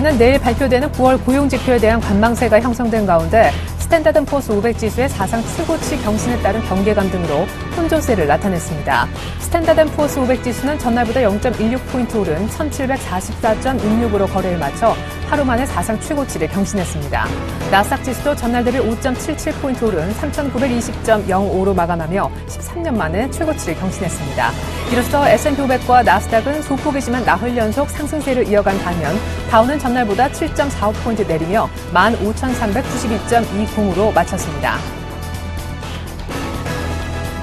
증시는 내일 발표되는 9월 고용지표에 대한 관망세가 형성된 가운데 스탠다드 포어스 500 지수의 사상 최고치 경신에 따른 경계감 등으로 혼조세를 나타냈습니다. 스탠다드 포어스 500 지수는 전날보다 0.16포인트 오른 1744.66으로 거래를 마쳐 하루 만에 사상 최고치를 경신했습니다. 나스닥 지수도 전날 대비 5.77포인트 오른 3920.05로 마감하며 13년 만에 최고치를 경신했습니다. 이로써 S&P 500과 나스닥은 소폭이지만 나흘 연속 상승세를 이어간 반면 다우는 전날보다 7.45포인트 내리며 15,392.20으로 마쳤습니다.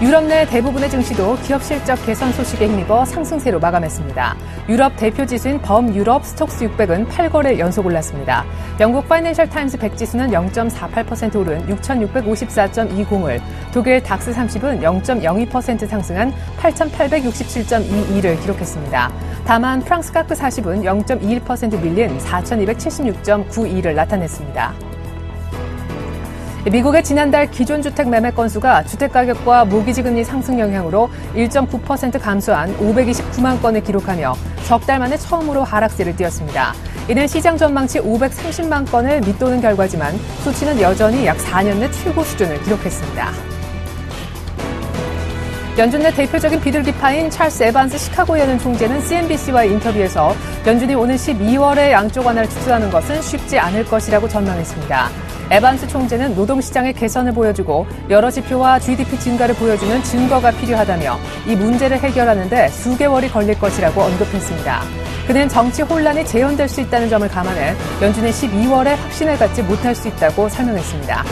유럽 내 대부분의 증시도 기업 실적 개선 소식에 힘입어 상승세로 마감했습니다. 유럽 대표 지수인 범유럽 스톡스 600은 8거래 연속 올랐습니다. 영국 파이낸셜 타임스 100 지수는 0.48% 오른 6,654.20을, 독일 닥스 30은 0.02% 상승한 8,867.22를 기록했습니다. 다만 프랑스 카크 40은 0.21% 밀린 4,276.92를 나타냈습니다. 미국의 지난달 기존주택 매매 건수가 주택가격과 모기지금리 상승 영향으로 1.9% 감소한 529만 건을 기록하며 석 달 만에 처음으로 하락세를 띄었습니다. 이는 시장 전망치 530만 건을 밑도는 결과지만 수치는 여전히 약 4년 내 최고 수준을 기록했습니다. 연준 내 대표적인 비둘기파인 찰스 에반스 시카고 연은 총재는 CNBC와의 인터뷰에서 연준이 오는 12월에 양적 완화를 축소하는 것은 쉽지 않을 것이라고 전망했습니다. 에반스 총재는 노동시장의 개선을 보여주고 여러 지표와 GDP 증가를 보여주는 증거가 필요하다며 이 문제를 해결하는 데 수개월이 걸릴 것이라고 언급했습니다. 그는 정치 혼란이 재현될 수 있다는 점을 감안해 연준이 12월에 확신을 갖지 못할 수 있다고 설명했습니다.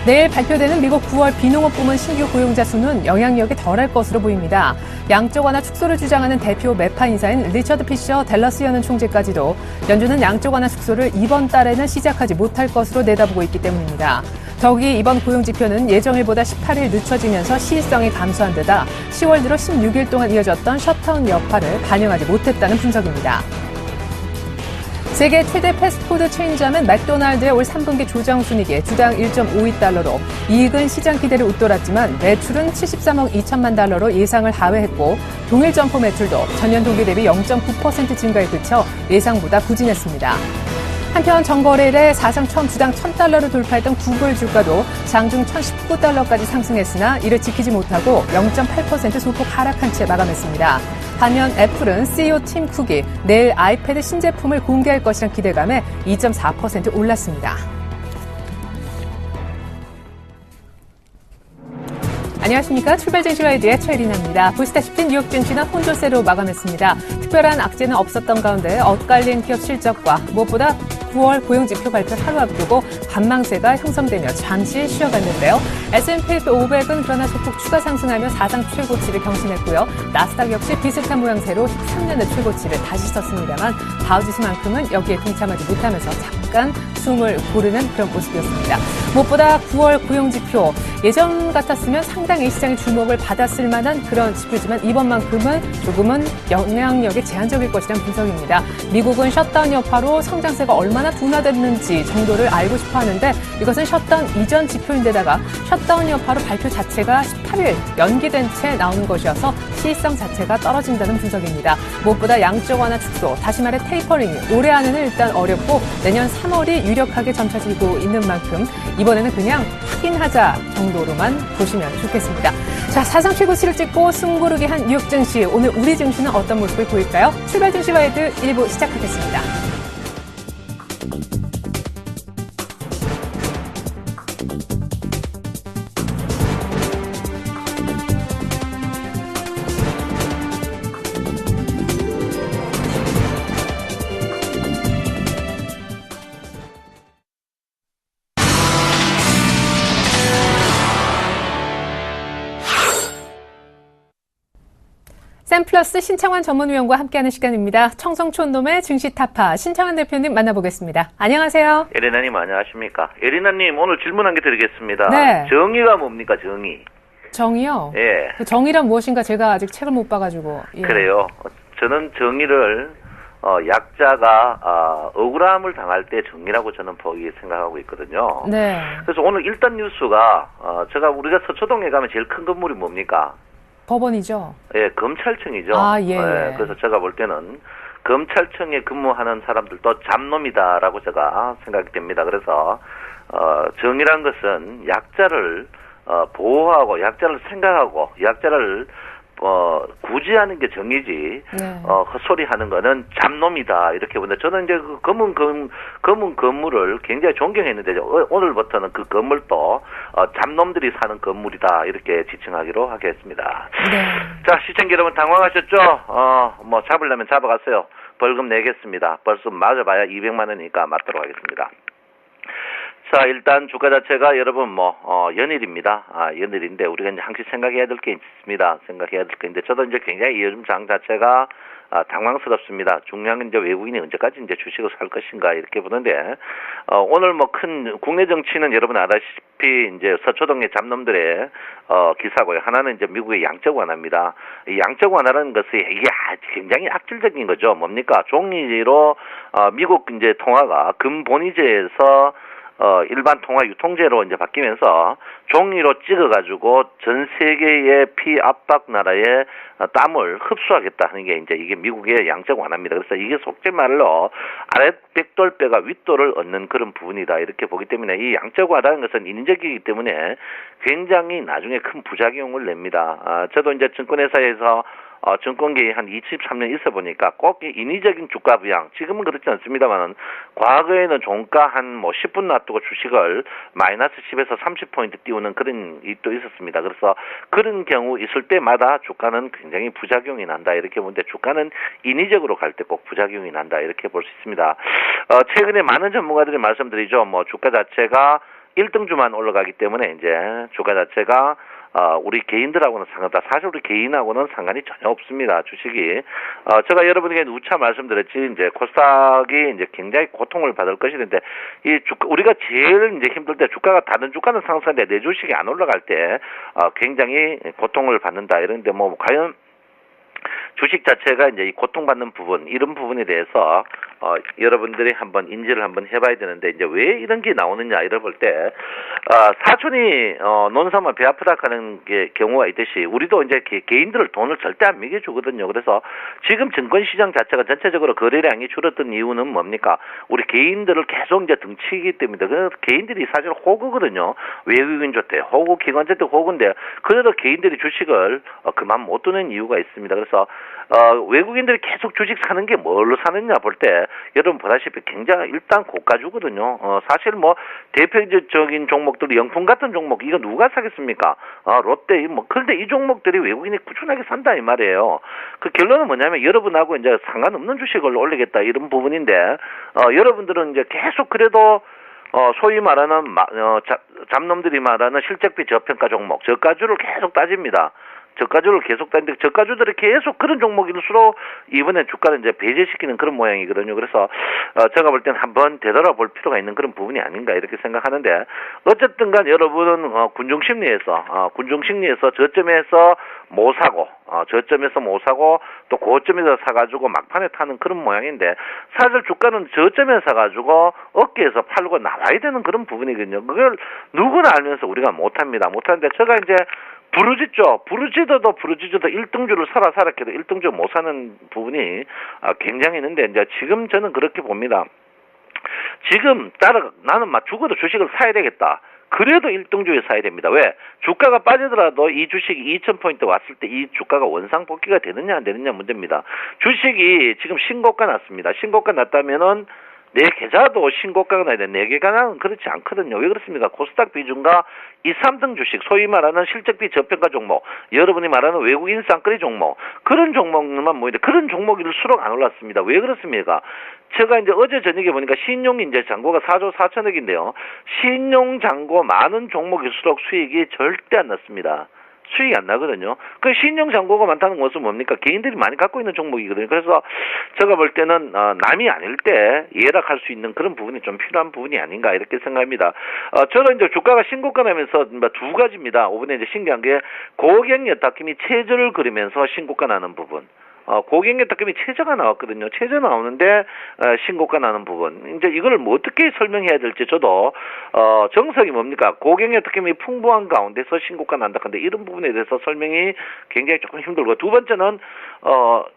내일 발표되는 미국 9월 비농업 부문 신규 고용자 수는 영향력이 덜할 것으로 보입니다. 양적 완화 축소를 주장하는 대표 매파 인사인 리처드 피셔 댈러스 연은 총재까지도 연준은 양적 완화 축소를 이번 달에는 시작하지 못할 것으로 내다보고 있기 때문입니다. 더욱이 이번 고용 지표는 예정일보다 18일 늦춰지면서 시의성이 감소한 데다 10월 들어 16일 동안 이어졌던 셧다운 여파를 반영하지 못했다는 분석입니다. 세계 최대 패스트푸드 체인점은 맥도날드의 올 3분기 조정 순이익이 주당 1.52달러로 이익은 시장 기대를 웃돌았지만 매출은 73억 2천만 달러로 예상을 하회했고 동일 점포 매출도 전년 동기 대비 0.9% 증가에 그쳐 예상보다 부진했습니다. 한편 정거래일에 사상 처음 주당 1,000달러를 돌파했던 구글 주가도 장중 1,019달러까지 상승했으나 이를 지키지 못하고 0.8% 소폭 하락한 채 마감했습니다. 반면 애플은 CEO 팀 쿡이 내일 아이패드 신제품을 공개할 것이란 기대감에 2.4% 올랐습니다. 안녕하십니까. 출발증시와이드의 최리나입니다. 보시다시피 뉴욕 증시는 혼조세로 마감했습니다. 특별한 악재는 없었던 가운데 엇갈린 기업 실적과 무엇보다 9월 고용지표 발표 하루 앞두고 관망세가 형성되며 잠시 쉬어갔는데요. S&P 500은 그러나 소폭 추가 상승하며 사상 최고치를 경신했고요. 나스닥 역시 비슷한 모양새로 13년의 최고치를 다시 썼습니다만 다우지수만큼은 여기에 동참하지 못하면서 잠깐 숨을 고르는 그런 모습이었습니다. 무엇보다 9월 고용지표 예전 같았으면 상당히 시장의 주목을 받았을 만한 그런 지표지만 이번만큼은 조금은 영향력이 제한적일 것이라는 분석입니다. 미국은 셧다운 여파로 성장세가 얼마나 둔화됐는지 정도를 알고 싶어 하는데 이것은 셧다운 이전 지표인데다가 셧다운 여파로 발표 자체가 18일 연기된 채 나오는 것이어서 시의성 자체가 떨어진다는 분석입니다. 무엇보다 양적 완화 축소, 다시 말해 테이퍼링이 올해 안에는 일단 어렵고 내년 3월이 유력하게 점쳐지고 있는 만큼 이번에는 그냥 확인하자 정도로만 보시면 좋겠습니다. 자, 사상 최고치를 찍고 숨고르기 한 뉴욕 증시, 오늘 우리 증시는 어떤 모습을 보일까요? 출발 증시와이드 1부 시작하겠습니다. 샘플러스 신창환 전문위원과 함께하는 시간입니다. 청성촌놈의 증시 타파 신창환 대표님 만나보겠습니다. 안녕하세요. 예리나님 안녕하십니까. 예리나님 오늘 질문 한 개 드리겠습니다. 네. 정의가 뭡니까 정의? 정의요? 예. 그 정의란 무엇인가 제가 아직 책을 못 봐가지고. 예. 그래요. 저는 정의를 약자가 억울함을 당할 때 정의라고 저는 생각하고 있거든요. 네. 그래서 오늘 일단 뉴스가 우리가 서초동에 가면 제일 큰 건물이 뭡니까? 법원이죠. 예, 검찰청이죠. 아, 예. 예. 그래서 제가 볼 때는 검찰청에 근무하는 사람들도 잡놈이다라고 제가 생각이 됩니다. 그래서 정의란 것은 약자를 보호하고 약자를 생각하고 약자를 구제하는 게 정의지, 네. 헛소리 하는 거는 잡놈이다. 이렇게 보는데, 저는 이제 그 검은 건물을 굉장히 존경했는데, 오늘부터는 그 건물도, 잡놈들이 사는 건물이다. 이렇게 지칭하기로 하겠습니다. 네. 자, 시청자 여러분 당황하셨죠? 뭐, 잡으려면 잡아갔어요. 벌금 내겠습니다. 벌써 맞아봐야 200만 원이니까 맞도록 하겠습니다. 자, 일단 주가 자체가 여러분 연일입니다. 연일인데 우리가 이제 항상 생각해야 될 게 있습니다. 생각해야 될 게 있는데 저도 이제 굉장히 요즘 장 자체가 당황스럽습니다. 중요한 건 이제 외국인이 언제까지 이제 주식을 살 것인가 이렇게 보는데 오늘 뭐 큰 국내 정치는 여러분 알다시피 이제 서초동의 잡놈들의 기사고요. 하나는 이제 미국의 양적 완화입니다. 이 양적 완화라는 것이 이게 굉장히 악질적인 거죠. 뭡니까? 종이로 미국 이제 통화가 금본위제에서 일반 통화 유통제로 이제 바뀌면서 종이로 찍어가지고 전 세계의 피압박 나라의 땀을 흡수하겠다 하는 게 이제 이게 미국의 양적 완화입니다. 그래서 이게 속된 말로 아래 백돌배가 윗돌을 얻는 그런 부분이다. 이렇게 보기 때문에 이 양적 완화라는 것은 인위적이기 때문에 굉장히 나중에 큰 부작용을 냅니다. 저도 이제 증권회사에서 증권계에 한 23년 있어 보니까 꼭 인위적인 주가 부양, 지금은 그렇지 않습니다만은 과거에는 종가 한 10분 놔두고 주식을 마이너스 10에서 30포인트 띄우는 그런 일이 또 있었습니다. 그래서 그런 경우 있을 때마다 주가는 굉장히 부작용이 난다. 이렇게 보는데 주가는 인위적으로 갈 때 꼭 부작용이 난다. 이렇게 볼 수 있습니다. 최근에 많은 전문가들이 말씀드리죠. 주가 자체가 1등주만 올라가기 때문에 이제 주가 자체가 우리 개인들하고는 상관없다. 사실 우리 개인하고는 상관이 전혀 없습니다. 주식이. 제가 여러분에게 누차 말씀드렸지, 이제 코스닥이 이제 굉장히 고통을 받을 것이는데, 이 주가, 우리가 제일 이제 힘들 때 주가가 다른 주가는 상승하는데 내 주식이 안 올라갈 때, 굉장히 고통을 받는다. 이런데 과연 주식 자체가 이제 이 고통받는 부분, 이런 부분에 대해서, 여러분들이 한번 인지를 한번 해봐야 되는데, 이제 왜 이런 게 나오느냐, 이래 볼 때, 사촌이, 논사만 배 아프다 하는 경우가 있듯이, 우리도 이제 개인들을 돈을 절대 안 먹여주거든요. 그래서 지금 증권시장 자체가 전체적으로 거래량이 줄었던 이유는 뭡니까? 우리 개인들을 계속 이제 등치기 때문에, 그 개인들이 사실 호구거든요. 외국인 좋대, 호구, 기관 좋대, 호구인데, 그래도 개인들이 주식을 그만 못 두는 이유가 있습니다. 그래서, 외국인들이 계속 주식 사는 게 뭘로 사느냐 볼 때, 여러분 보다시피 굉장히 일단 고가주거든요. 사실 대표적인 종목들, 영풍 같은 종목, 이거 누가 사겠습니까? 롯데, 그런데 이 종목들이 외국인이 꾸준하게 산다, 이 말이에요. 그 결론은 뭐냐면, 여러분하고 이제 상관없는 주식을 올리겠다, 이런 부분인데, 여러분들은 이제 계속 그래도, 소위 말하는, 잡놈들이 말하는 실적비 저평가 종목, 저가주를 계속 따집니다. 저가주를 계속 따는데 저가주들이 계속 그런 종목일수록 이번에 주가를 이제 배제시키는 그런 모양이거든요. 그래서 제가 볼 때는 한번 되돌아볼 필요가 있는 그런 부분이 아닌가 이렇게 생각하는데 어쨌든간 여러분은 군중심리에서 저점에서 못 사고 또 고점에서 사가지고 막판에 타는 그런 모양인데 사실 주가는 저점에서 사가지고 어깨에서 팔고 나와야 되는 그런 부분이거든요. 그걸 누구나 알면서 우리가 못합니다. 못하는데 제가 이제 부르짖어도 1등주를 사라 해도 1등주 못 사는 부분이 굉장히 있는데, 이제 지금 저는 그렇게 봅니다. 지금 나는 죽어도 주식을 사야 되겠다. 그래도 1등주에 사야 됩니다. 왜? 주가가 빠지더라도 이 주식이 2,000포인트 왔을 때 이 주가가 원상 복귀가 되느냐 안 되느냐 문제입니다. 주식이 지금 신고가 났습니다. 신고가 났다면은 내 계좌도 신고가가 나야 돼. 내 계좌는 그렇지 않거든요. 왜 그렇습니까? 코스닥 비중과 2, 3등 주식, 소위 말하는 실적비 저평가 종목, 여러분이 말하는 외국인 쌍끌이 종목, 그런 종목만 모이는데 그런 종목일수록 안 올랐습니다. 왜 그렇습니까? 제가 이제 어제 저녁에 보니까 신용 이제 잔고가 4조 4천억인데요. 신용 잔고 많은 종목일수록 수익이 절대 안 났습니다. 수익이 안 나거든요. 그 신용 잔고가 많다는 것은 뭡니까? 개인들이 많이 갖고 있는 종목이거든요. 그래서 제가 볼 때는 남이 아닐 때 예락할 수 있는 그런 부분이 좀 필요한 부분이 아닌가 이렇게 생각합니다. 저는 이제 주가가 신고가 나면서 두 가지입니다. 이번에 이제 신기한 게 고경여타킴이 체저를 그리면서 신고가 나는 부분. 고객의 특검이 최저가 나왔거든요. 최저 나오는데 신고가 나는 부분. 이제 이걸 뭐 어떻게 설명해야 될지 저도 정석이 뭡니까? 고객의 특검이 풍부한 가운데서 신고가 난다. 근데 이런 부분에 대해서 설명이 굉장히 조금 힘들고, 두 번째는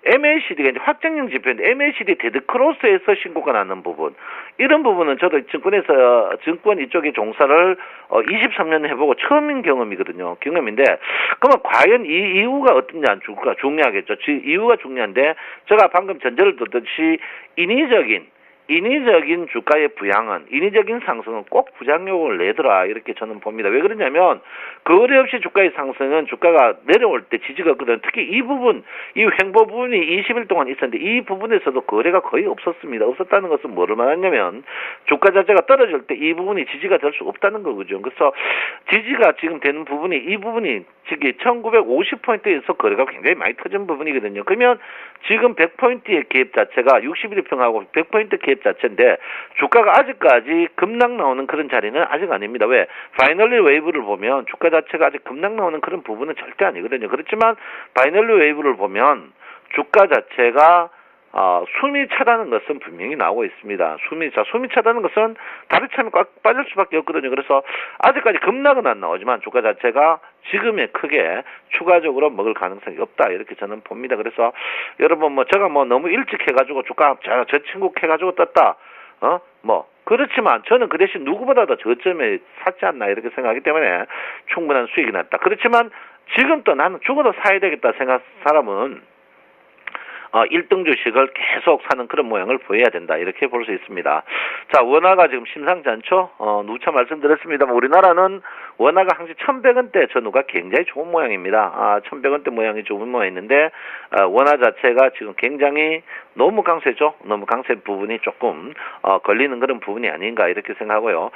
MACD가 이제 확정형 지표인데 MACD 데드크로스에서 신고가 나는 부분. 이런 부분은 저도 증권 이쪽에 종사를 23년 해보고 처음인 경험인데, 그러면 과연 이 이유가 어떠냐 중요하겠죠. 이유가 중요한데, 제가 방금 전제를 뒀듯이 인위적인 주가의 부양은, 인위적인 상승은 꼭 부작용을 내더라, 이렇게 저는 봅니다. 왜 그러냐면 거래 없이 주가의 상승은 주가가 내려올 때 지지가 없거든. 특히 이 부분, 이 횡보 부분이 20일 동안 있었는데 이 부분에서도 거래가 거의 없었습니다. 없었다는 것은 뭐를 말하냐면 주가 자체가 떨어질 때 이 부분이 지지가 될 수 없다는 거죠. 그래서 지지가 지금 되는 부분이, 이 부분이 지금 1950포인트에서 거래가 굉장히 많이 터진 부분이거든요. 그러면 지금 100포인트의 갭 자체가 61평하고 100포인트 갭 자체인데 주가가 아직까지 급락 나오는 그런 자리는 아직 아닙니다. 왜? 파이널리 웨이브를 보면 주가 자체가 아직 급락 나오는 그런 부분은 절대 아니거든요. 그렇지만 파이널리 웨이브를 보면 주가 자체가 숨이 차다는 것은 분명히 나오고 있습니다. 숨이 차다는 것은 다리 참이 꽉 빠질 수밖에 없거든요. 그래서 아직까지 급락은 안 나오지만 주가 자체가 지금에 크게 추가적으로 먹을 가능성이 없다, 이렇게 저는 봅니다. 그래서 여러분 제가 너무 일찍 해가지고 주가 저친국 해가지고 떴다, 그렇지만 저는 그 대신 누구보다도 저점에 샀지 않나, 이렇게 생각하기 때문에 충분한 수익이 났다. 그렇지만 지금 또 나는 죽어도 사야 되겠다 생각 사람은 1등 주식을 계속 사는 그런 모양을 보여야 된다, 이렇게 볼 수 있습니다. 자, 원화가 지금 심상치 않죠? 누차 말씀드렸습니다만 우리나라는 원화가 항상 1100원대 전후가 굉장히 좋은 모양입니다. 1100원대 모양이 좋은 모양인데 원화 자체가 지금 굉장히 너무 강세죠. 너무 강세 부분이 조금 걸리는 그런 부분이 아닌가, 이렇게 생각하고요.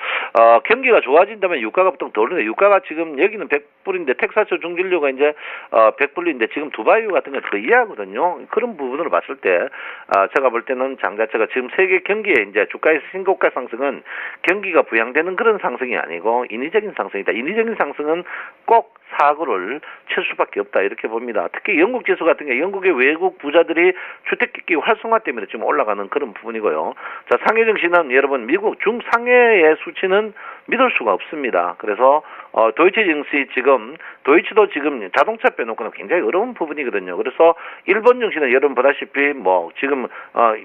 경기가 좋아진다면 유가가 보통 더 오르는데, 유가가 지금 여기는 100불인데 텍사스 중진료가 이제 100불인데 지금 두바이 같은 건 더 이하거든요. 그런 부분으로 봤을 때 제가 볼 때는 장 자체가 지금 세계 경기에 이제 주가의 신고가 상승은 경기가 부양되는 그런 상승이 아니고 인위적인 상승이다. 인위적인 상승은 꼭 사고를 칠 수밖에 없다, 이렇게 봅니다. 특히 영국 지수 같은 게 영국의 외국 부자들이 주택경기 활성화 때문에 지금 올라가는 그런 부분이고요. 자, 상해 증시는 여러분 미국 중상해의 수치는 믿을 수가 없습니다. 그래서 도이치 증시 도이치도 지금 자동차 빼놓고는 굉장히 어려운 부분이거든요. 그래서 일본 증시는 여러분 보다시피 지금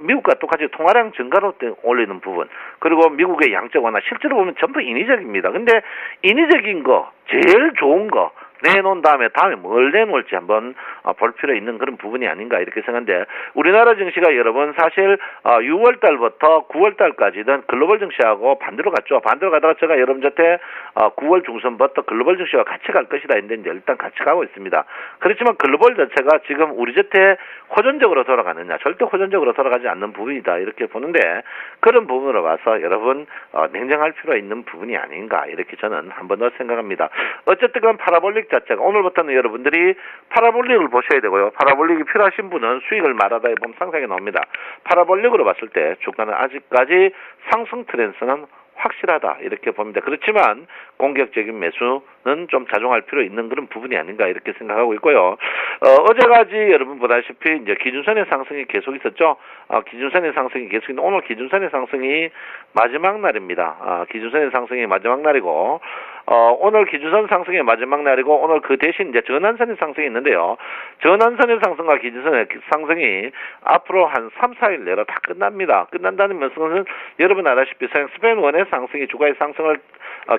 미국과 똑같이 통화량 증가로 올리는 부분, 그리고 미국의 양적 완화, 실제로 보면 전부 인위적입니다. 근데 인위적인 거, 제일 좋은 거 내놓은 다음에 뭘 내놓을지 한번 볼 필요 있는 그런 부분이 아닌가, 이렇게 생각하는데, 우리나라 증시가 여러분 사실 6월달부터 9월달까지는 글로벌 증시하고 반대로 갔죠. 반대로 가다가 제가 여러분한테 9월 중순부터 글로벌 증시와 같이 갈 것이다 했는데 일단 같이 가고 있습니다. 그렇지만 글로벌 자체가 지금 우리 곁에 호전적으로 돌아가느냐, 절대 호전적으로 돌아가지 않는 부분이다, 이렇게 보는데, 그런 부분으로 봐서 여러분 냉정할 필요가 있는 부분이 아닌가, 이렇게 저는 한 번 더 생각합니다. 어쨌든 그런 파라볼릭 자체가 오늘부터는 여러분들이 파라볼릭을 보셔야 되고요. 파라볼릭이 필요하신 분은 수익을 말하다 보면 상상이 나옵니다. 파라볼릭으로 봤을 때 주가는 아직까지 상승 트렌드는 확실하다, 이렇게 봅니다. 그렇지만 공격적인 매수는 좀 자중할 필요 있는 그런 부분이 아닌가, 이렇게 생각하고 있고요. 어제까지 여러분 보다시피 이제 기준선의 상승이 계속 있었죠. 기준선의 상승이 계속 있는데 오늘 기준선의 상승이 마지막 날입니다. 기준선의 상승이 마지막 날이고, 오늘 기준선 상승의 마지막 날이고, 오늘 그 대신 이제 전환선의 상승이 있는데요. 전환선의 상승과 기준선의 상승이 앞으로 한 3, 4일 내로 다 끝납니다. 끝난다는 것은 여러분 아다시피 스페인 원의 상승이 주가의 상승을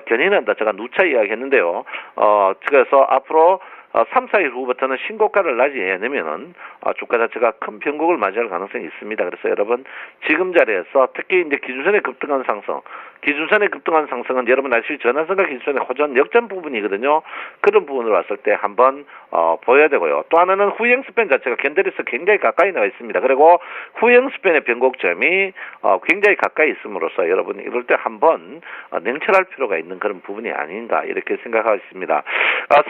견인한다, 제가 누차 이야기했는데요. 그래서 앞으로 3, 4일 후부터는 신고가를 낮이해내면은 주가 자체가 큰 변곡을 맞이할 가능성이 있습니다. 그래서 여러분 지금 자리에서 특히 이제 기준선의 급등한 상승, 기준선의 급등한 상승은 여러분 아시피 전환선과 기준선의 호전 역전 부분이거든요. 그런 부분으로 왔을 때 한번 보여야 되고요. 또 하나는 후행 스팬 자체가 캔들에서 굉장히 가까이 나와 있습니다. 그리고 후행 스팬의 변곡점이 굉장히 가까이 있음으로써 여러분 이럴 때 한번 냉철할 필요가 있는 그런 부분이 아닌가, 이렇게 생각하고 있습니다.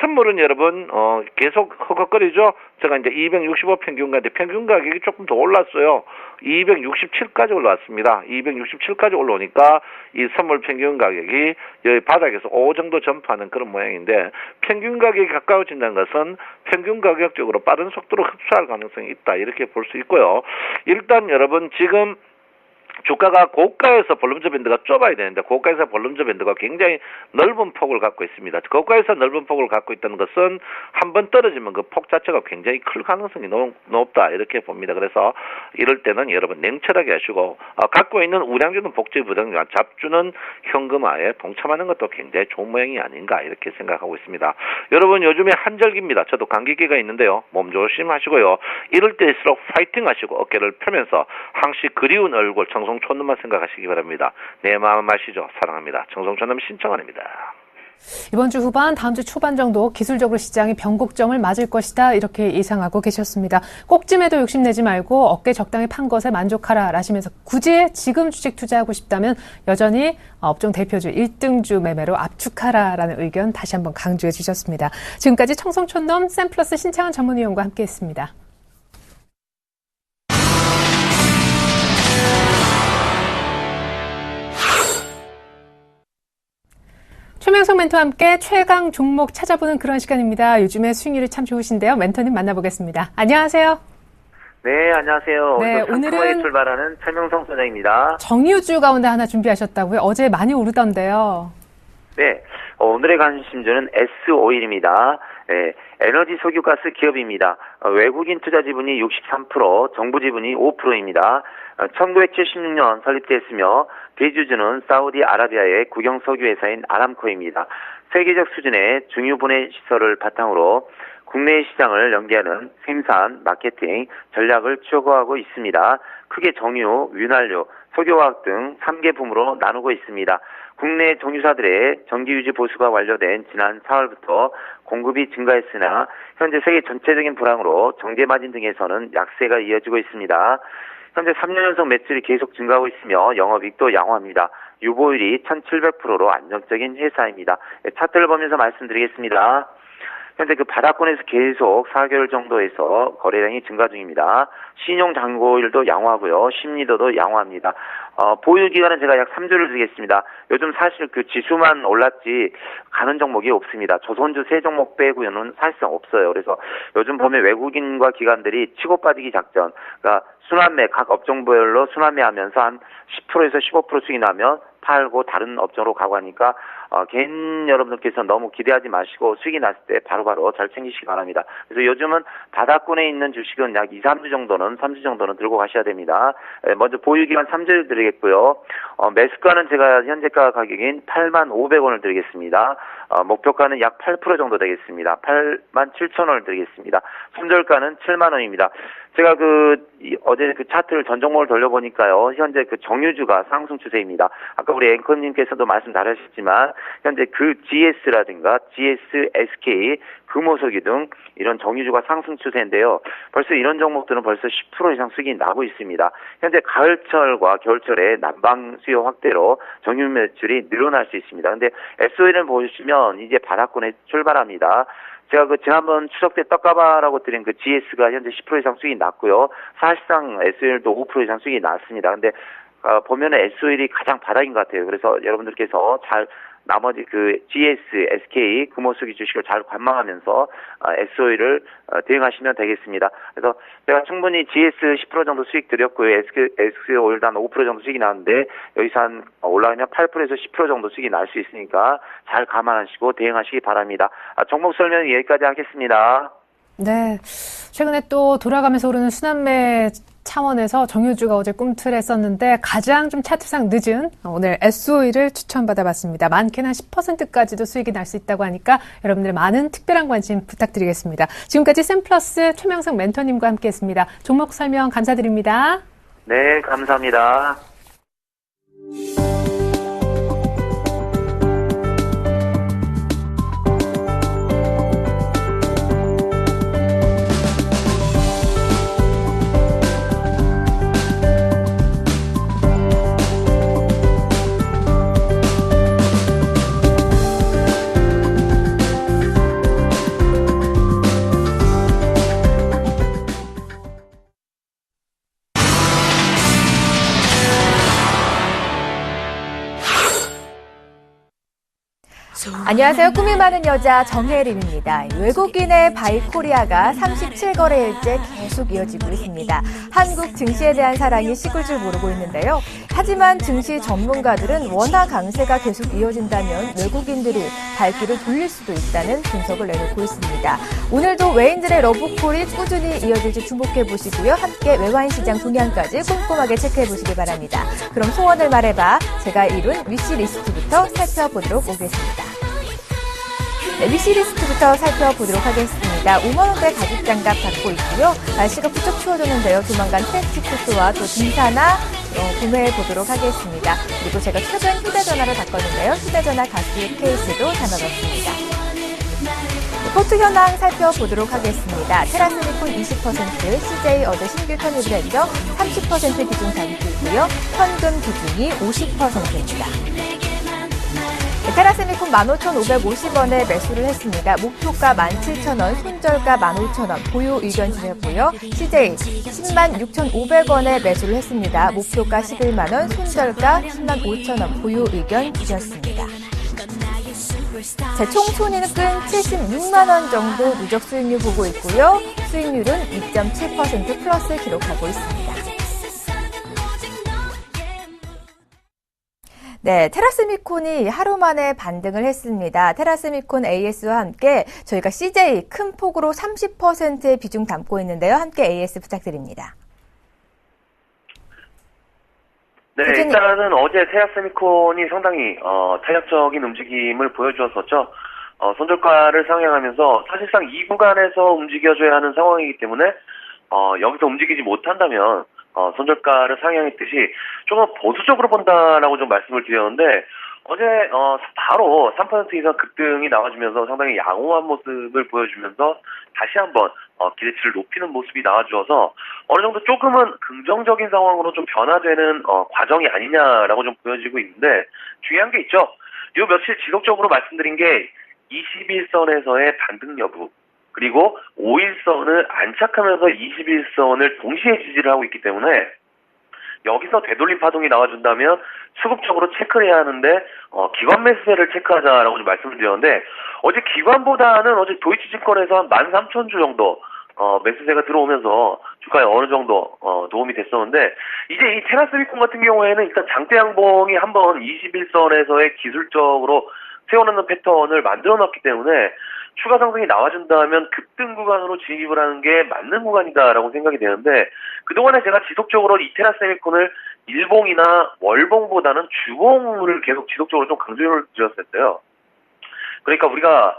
선물은 여러분 계속 허걱거리죠. 제가 이제 265 평균가인데 평균 가격이 조금 더 올랐어요. 267까지 올라왔습니다. 267까지 올라오니까 이 선물 평균 가격이 여기 바닥에서 5 정도 점프하는 그런 모양인데 평균 가격이 가까워진다는 것은 평균 가격적으로 빠른 속도로 흡수할 가능성이 있다. 이렇게 볼 수 있고요. 일단 여러분 지금 주가가 고가에서 볼륨저 밴드가 좁아야 되는데 고가에서 볼륨저 밴드가 굉장히 넓은 폭을 갖고 있습니다. 고가에서 넓은 폭을 갖고 있다는 것은 한번 떨어지면 그 폭 자체가 굉장히 클 가능성이 높다 이렇게 봅니다. 그래서 이럴 때는 여러분 냉철하게 하시고 갖고 있는 우량주는 복지 부담과 잡주는 현금화에 동참하는 것도 굉장히 좋은 모양이 아닌가 이렇게 생각하고 있습니다. 여러분 요즘에 한절기입니다. 저도 감기기가 있는데요. 몸 조심하시고요. 이럴 때일수록 파이팅 하시고 어깨를 펴면서 항시 그리운 얼굴 청송촌놈만 생각하시기 바랍니다. 내 마음 아시죠? 사랑합니다. 청송촌놈 신청합니다. 이번 주 후반, 다음 주 초반 정도 기술적으로 시장이 변곡점을 맞을 것이다 이렇게 예상하고 계셨습니다. 꼭짐에도 욕심내지 말고 어깨 적당히 판 것에 만족하라 라시면서 굳이 지금 주식 투자하고 싶다면 여전히 업종 대표주 1등주 매매로 압축하라라는 의견 다시 한번 강조해 주셨습니다. 지금까지 청송촌놈 샘플러스 신창원 전문위원과 함께했습니다. 최명석 멘토와 함께 최강 종목 찾아보는 그런 시간입니다. 요즘에 수익률이 참 좋으신데요. 멘토님 만나보겠습니다. 안녕하세요. 네, 안녕하세요. 네, 오늘은 출발하는 최명석 소장입니다. 정유주 가운데 하나 준비하셨다고요? 어제 많이 오르던데요. 네, 오늘의 관심주는 S-오일입니다. 네, 에너지 석유가스 기업입니다. 외국인 투자 지분이 63%, 정부 지분이 5%입니다. 1976년 설립됐으며 대주주는 사우디아라비아의 국영 석유 회사인 아람코입니다. 세계적 수준의 중유 분해 시설을 바탕으로 국내 시장을 연계하는 생산, 마케팅, 전략을 추구하고 있습니다. 크게 정유, 윤활유, 석유화학 등 3개 분으로 나누고 있습니다. 국내 정유사들의 정기유지 보수가 완료된 지난 4월부터 공급이 증가했으나 현재 세계 전체적인 불황으로 정제마진 등에서는 약세가 이어지고 있습니다. 현재 3년 연속 매출이 계속 증가하고 있으며 영업이익도 양호합니다. 유보율이 1700%로 안정적인 회사입니다. 차트를 보면서 말씀드리겠습니다. 현재 그 바닥권에서 계속 4개월 정도에서 거래량이 증가 중입니다. 신용 잔고율도 양호하고요. 심리도도 양호합니다. 보유 기간은 제가 약 3주를 드리겠습니다. 요즘 사실 그 지수만 올랐지 가는 종목이 없습니다. 조선주 3종목 빼고는 사실상 없어요. 그래서 요즘 보면 외국인과 기관들이 치고 빠지기 작전, 그러니까 순환매 각 업종별로 순환매하면서 한 10%에서 15% 수익이 나면 팔고 다른 업종으로 가고 하니까 개인 여러분들께서 너무 기대하지 마시고 수익이 났을 때 바로바로 잘 챙기시기 바랍니다. 그래서 요즘은 바닥권에 있는 주식은 약 2, 3주 정도는 3주 정도는 들고 가셔야 됩니다. 먼저 보유기간 3주를 드리겠고요. 매수가는 제가 현재가 가격인 85,000원을 드리겠습니다. 목표가는 약 8% 정도 되겠습니다. 87,000원을 드리겠습니다. 손절가는 70,000원입니다. 제가 어제 그 차트를 전 종목을 돌려보니까요. 현재 그 정유주가 상승 추세입니다. 아까 우리 앵커님께서도 말씀 잘하셨지만 현재 그 GS라든가 GS, SK, 금호석유 등 이런 정유주가 상승 추세인데요. 벌써 이런 종목들은 벌써 10% 이상 수익이 나고 있습니다. 현재 가을철과 겨울철에 난방 수요 확대로 정유 매출이 늘어날 수 있습니다. 근데 SOL을 보시면 이제 바닥권에 출발합니다. 제가 지난번 추석 때 떡가바라고 드린 그 GS가 현재 10% 이상 수익이 났고요. 사실상 SOL도 5% 이상 수익이 났습니다. 근데 보면은 SOL이 가장 바닥인 것 같아요. 그래서 여러분들께서 잘 나머지 그 GS, SK, 금호석유 주식을 잘 관망하면서 SOE를 대응하시면 되겠습니다. 그래서 제가 충분히 GS 10% 정도 수익 드렸고요. SOE도 한 5% 정도 수익이 나왔는데 여기서 한 올라가면 8%에서 10% 정도 수익이 날 수 있으니까 잘 감안하시고 대응하시기 바랍니다. 종목 설명 여기까지 하겠습니다. 네, 최근에 또 돌아가면서 오르는 순환매 차원에서 정유주가 어제 꿈틀했었는데 가장 좀 차트상 늦은 오늘 SOE를 추천받아봤습니다. 많게는 한 10%까지도 수익이 날 수 있다고 하니까 여러분들의 많은 특별한 관심 부탁드리겠습니다. 지금까지 샘플러스 최명석 멘토님과 함께했습니다. 종목 설명 감사드립니다. 네, 감사합니다. 안녕하세요. 꿈이 많은 여자 정혜림입니다. 외국인의 바이코리아가 37거래일째 계속 이어지고 있습니다. 한국 증시에 대한 사랑이 식을 줄 모르고 있는데요. 하지만 증시 전문가들은 원화 강세가 계속 이어진다면 외국인들이 발길을 돌릴 수도 있다는 분석을 내놓고 있습니다. 오늘도 외인들의 러브콜이 꾸준히 이어질지 주목해 보시고요. 함께 외환 시장 동향까지 꼼꼼하게 체크해 보시기 바랍니다. 그럼 소원을 말해봐. 제가 이룬 위시리스트부터 살펴보도록 오겠습니다. 네, 위시리스트부터 살펴보도록 하겠습니다. 5만원대 가죽장갑 받고 있고요. 날씨가 부쩍 추워졌는데요. 조만간 트렌치 코트와 또 등산화 구매해 보도록 하겠습니다. 그리고 제가 최근 휴대전화를 바꿨는데요. 휴대전화 가스 케이스도 담아봤습니다. 포트 현황 살펴보도록 하겠습니다. 테라스미콘 20%, CJ 어드 신규 편입 브랜더 30% 비중 담고 있고요. 현금 비중이 50%입니다. 테라세미콘 15,550원에 매수를 했습니다. 목표가 17,000원, 손절가 15,000원, 보유 의견 주셨고요. CJ 106,500원에 매수를 했습니다. 목표가 11만원, 손절가 105,000원, 보유 의견 주셨습니다. 총 손익은 76만원 정도 누적 수익률 보고 있고요. 수익률은 2.7% 플러스 기록하고 있습니다. 네, 테라스미콘이 하루 만에 반등을 했습니다. 테라스미콘 AS와 함께 저희가 CJ 큰 폭으로 30%의 비중 담고 있는데요. 함께 AS 부탁드립니다. 네, 일단은 어제 테라스미콘이 상당히 탄력적인 움직임을 보여주었었죠. 손절가를 상향하면서 사실상 이 구간에서 움직여줘야 하는 상황이기 때문에 여기서 움직이지 못한다면 손절가를 상향했듯이 조금 보수적으로 본다라고 좀 말씀을 드렸는데 어제 바로 3% 이상 급등이 나와주면서 상당히 양호한 모습을 보여주면서 다시 한번 기대치를 높이는 모습이 나와주어서 어느 정도 조금은 긍정적인 상황으로 좀 변화되는 과정이 아니냐라고 좀 보여지고 있는데 중요한 게 있죠. 요 며칠 지속적으로 말씀드린 게 21선에서의 반등 여부 그리고 5일선을 안착하면서 21선을 동시에 지지를 하고 있기 때문에 여기서 되돌림 파동이 나와준다면 수급적으로 체크를 해야 하는데 기관 매수세를 체크하자라고 좀 말씀을 드렸는데 어제 기관보다는 어제 도이치증권에서 한 13,000주 정도 매수세가 들어오면서 주가에 어느 정도 도움이 됐었는데 이제 이 테라스미콘 같은 경우에는 일단 장대 양봉이 한번 21선에서의 기술적으로 세워놓는 패턴을 만들어놨기 때문에 추가 상승이 나와준다면 급등 구간으로 진입을 하는 게 맞는 구간이다라고 생각이 되는데 그동안에 제가 지속적으로 이 테라세미콘을 일봉이나 월봉보다는 주봉을 계속 지속적으로 좀 강조를 드렸었어요. 그러니까 우리가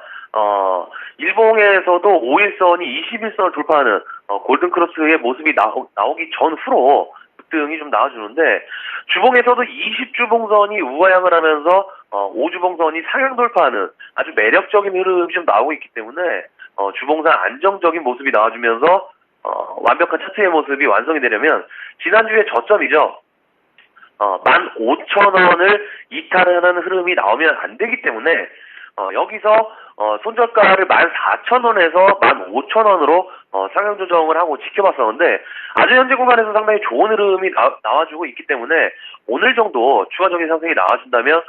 일봉에서도 5일선이 21선을 돌파하는 골든크로스의 모습이 나오기 전후로 급등이 좀 나와주는데 주봉에서도 20주봉선이 우하향을 하면서 5주봉선이 상향 돌파하는 아주 매력적인 흐름이 좀 나오고 있기 때문에 주봉상 안정적인 모습이 나와주면서 완벽한 차트의 모습이 완성이 되려면 지난주에 저점이죠. 15,000원을 이탈하는 흐름이 나오면 안 되기 때문에 여기서 손절가를 14,000원에서 15,000원으로 상향 조정을 하고 지켜봤었는데 아주 현재 구간에서 상당히 좋은 흐름이 나와주고 있기 때문에 오늘 정도 추가적인 상승이 나와준다면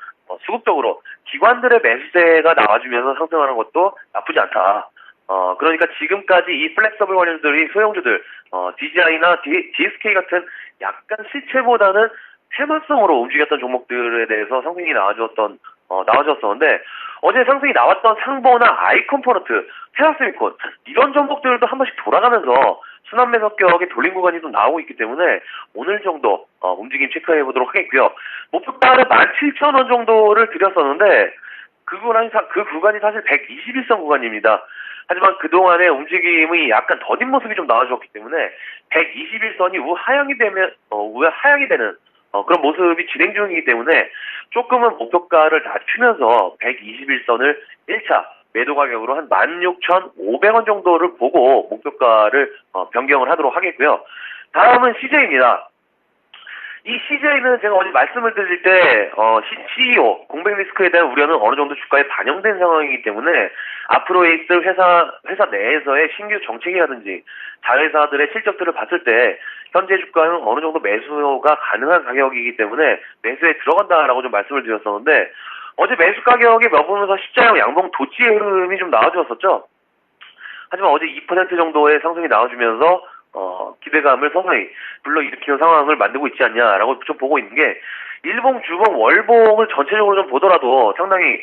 수급적으로 기관들의 매수세가 나와주면서 상승하는 것도 나쁘지 않다. 그러니까 지금까지 이 플렉서블 관련주들이 소형주들 DJI나 DSK 같은 약간 실체보다는 테마성으로 움직였던 종목들에 대해서 상승이 나와줬었는데 어제 상승이 나왔던 상보나 아이컴포넌트, 테라스미콘 이런 종목들도 한 번씩 돌아가면서 순환매 섞격의 돌림 구간이 좀 나오고 있기 때문에 오늘 정도 움직임 체크해 보도록 하겠고요. 목표가를 17,000원 정도를 드렸었는데 그 구간이 사실 121선 구간입니다. 하지만 그동안의 움직임이 약간 더딘 모습이 좀 나와줬기 때문에 121선이 우하향이 되는 그런 모습이 진행 중이기 때문에 조금은 목표가를 낮추면서 121선을 1차 매도 가격으로 한 16,500원 정도를 보고 목표가를 변경을 하도록 하겠고요. 다음은 CJ입니다. 이 CJ는 제가 어제 말씀을 드릴 때 CEO 공백 리스크에 대한 우려는 어느 정도 주가에 반영된 상황이기 때문에 앞으로 있을 회사 내에서의 신규 정책이라든지 자회사들의 실적들을 봤을 때 현재 주가는 어느 정도 매수가 가능한 가격이기 때문에 매수에 들어간다라고 좀 말씀을 드렸었는데 어제 매수 가격에 머무면서 십자형 양봉 도치의 흐름이 좀 나와주었었죠. 하지만 어제 2% 정도의 상승이 나와주면서 기대감을 서서히 불러일으키는 상황을 만들고 있지 않냐라고 좀 보고 있는 게, 일봉, 주봉, 월봉을 전체적으로 좀 보더라도 상당히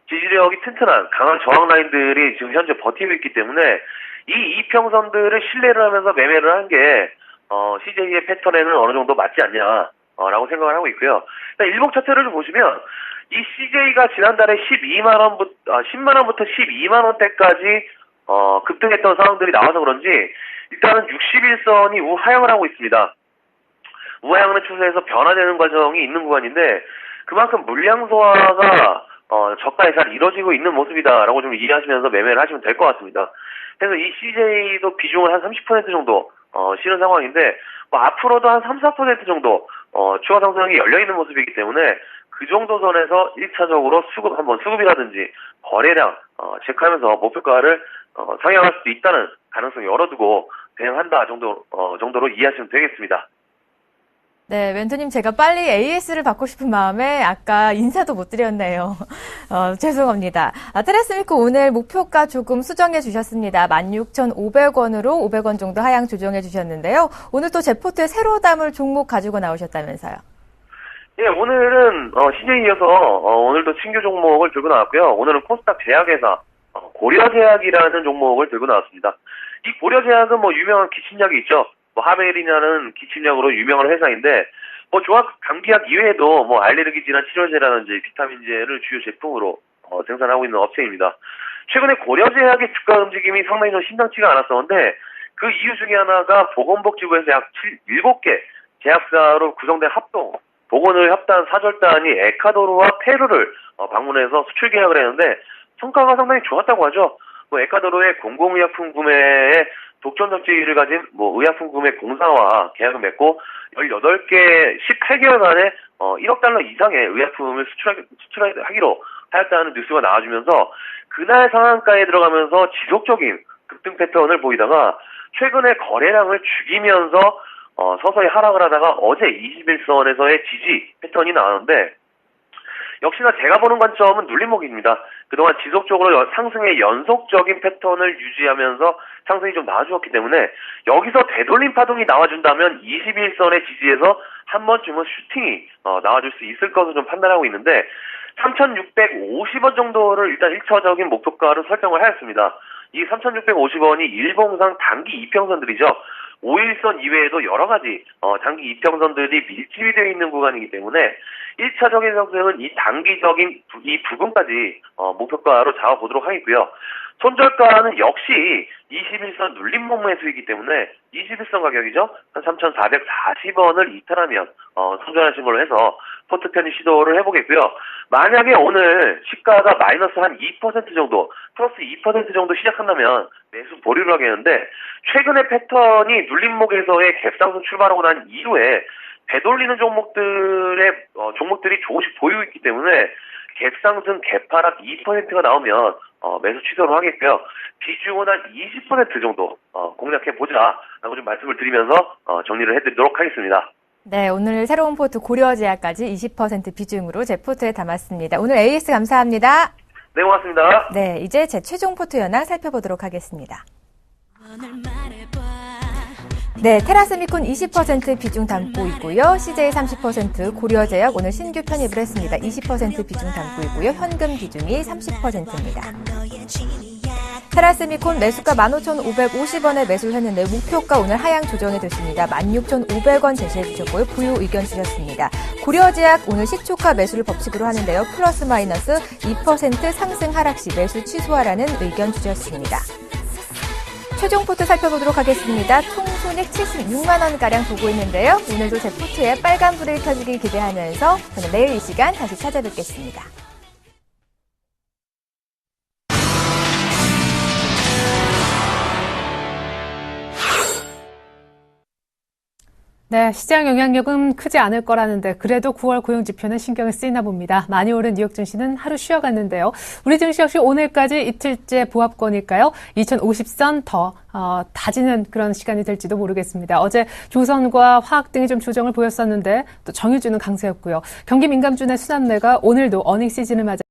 지지력이 튼튼한 강한 저항 라인들이 지금 현재 버티고 있기 때문에 이 이평선들을 신뢰를 하면서 매매를 하는 게 CJ의 패턴에는 어느 정도 맞지 않냐라고 생각을 하고 있고요. 일봉 차트를 좀 보시면 이 CJ가 지난달에 10만 원부터 12만 원대까지 급등했던 상황들이 나와서 그런지 일단은 61선이 우하향을 하고 있습니다. 우하향하는 추세에서 변화되는 과정이 있는 구간인데, 그만큼 물량 소화가 저가에 잘 이루어지고 있는 모습이다라고 좀 이해하시면서 매매를 하시면 될 것 같습니다. 그래서 이 CJ도 비중을 한 30% 정도 실은 상황인데, 앞으로도 한 3-4% 정도 추가 상승이 열려있는 모습이기 때문에 그 정도 선에서 1차적으로 수급이라든지 거래량 체크하면서 목표가를 상향할 수도 있다는 가능성을 열어두고 대응한다 정도로 이해하시면 되겠습니다. 네, 멘토님, 제가 빨리 AS를 받고 싶은 마음에 아까 인사도 못 드렸네요. 죄송합니다. 테라스미코 오늘 목표가 조금 수정해 주셨습니다. 16,500원으로 500원 정도 하향 조정해 주셨는데요. 오늘 또 제포트에 새로 담을 종목 가지고 나오셨다면서요. 예, 오늘은 CJ 이어서 오늘도 신규 종목을 들고 나왔고요. 오늘은 코스닥 제약회사 고려제약이라는 종목을 들고 나왔습니다. 이 고려제약은 유명한 기침약이 있죠. 하벨이라는 기침약으로 유명한 회사인데, 종합감기약 이외에도 알레르기 질환 치료제라든지 비타민제를 주요 제품으로 생산하고 있는 업체입니다. 최근에 고려제약의 주가 움직임이 상당히 좀 심상치가 않았었는데, 그 이유 중에 하나가 보건복지부에서 약 7개 제약사로 구성된 보건을 합단 사절단이 에콰도르와 페루를 방문해서 수출 계약을 했는데 성과가 상당히 좋았다고 하죠. 에콰도르의 공공의약품 구매에 독점 접지를 가진 의약품 구매 공사와 계약을 맺고 18개 18개월간에 1억 달러 이상의 의약품을 수출하기로 하였다는 뉴스가 나와주면서 그날 상한가에 들어가면서 지속적인 급등 패턴을 보이다가 최근에 거래량을 죽이면서 서서히 하락을 하다가 어제 21선에서의 지지 패턴이 나왔는데, 역시나 제가 보는 관점은 눌림목입니다. 그동안 지속적으로 상승의 연속적인 패턴을 유지하면서 상승이 좀 나와주었기 때문에 여기서 되돌림 파동이 나와준다면 21선의 지지에서 한 번쯤은 슈팅이 나와줄 수 있을 것으로 좀 판단하고 있는데, 3,650원 정도를 일단 1차적인 목표가로 설정을 하였습니다. 이 3,650원이 일봉상 단기 이평선들이죠. 5일선 이외에도 여러 가지 단기 이평선들이 밀집이 되어 있는 구간이기 때문에 1차적인 상승은 이 단기적인 이 부분까지 목표가로 잡아보도록 하겠고요. 손절가는 역시 21선 눌림목 매수이기 때문에 21선 가격이죠. 한 3,440원을 이탈하면 손절하신 걸로 해서 포트 편입 시도를 해보겠고요. 만약에 오늘 시가가 마이너스 한 2% 정도, 플러스 2% 정도 시작한다면 매수 보류를 하겠는데, 최근의 패턴이 눌림목에서의 갭상승 출발하고 난 이후에 되돌리는 종목들이 조금씩 보이고 있기 때문에 갭상승, 갭하락 2%가 나오면 매수 취소를 하겠고요. 비중은 한 20% 정도 공략해보자라고 좀 말씀을 드리면서 정리를 해드리도록 하겠습니다. 네, 오늘 새로운 포트 고려제약까지 20% 비중으로 제 포트에 담았습니다. 오늘 AS 감사합니다. 네, 고맙습니다. 네, 이제 제 최종 포트 현황 살펴보도록 하겠습니다. 네, 테라스미콘 20% 비중 담고 있고요. CJ 30%, 고려제약 오늘 신규 편입을 했습니다. 20% 비중 담고 있고요. 현금 비중이 30%입니다. 테라스미콘 매수가 15,550원에 매수를 했는데 목표가 오늘 하향 조정이 됐습니다. 16,500원 제시해 주셨고요. 부유 의견 주셨습니다. 고려제약 오늘 시초가 매수를 법칙으로 하는데요. 플러스 마이너스 2% 상승 하락 시 매수 취소하라는 의견 주셨습니다. 최종 포트 살펴보도록 하겠습니다. 총 손익 76만 원가량 보고 있는데요. 오늘도 제 포트에 빨간불을 켜주길 기대하면서 저는 내일 이 시간 다시 찾아뵙겠습니다. 네, 시장 영향력은 크지 않을 거라는데 그래도 9월 고용 지표는 신경이 쓰이나 봅니다. 많이 오른 뉴욕 증시는 하루 쉬어갔는데요. 우리 증시 역시 오늘까지 이틀째 보합권일까요? 2050선 더 다지는 그런 시간이 될지도 모르겠습니다. 어제 조선과 화학 등이 좀 조정을 보였었는데 또 정유주는 강세였고요. 경기 민감주의 수납매가 오늘도 어닝 시즌을 맞아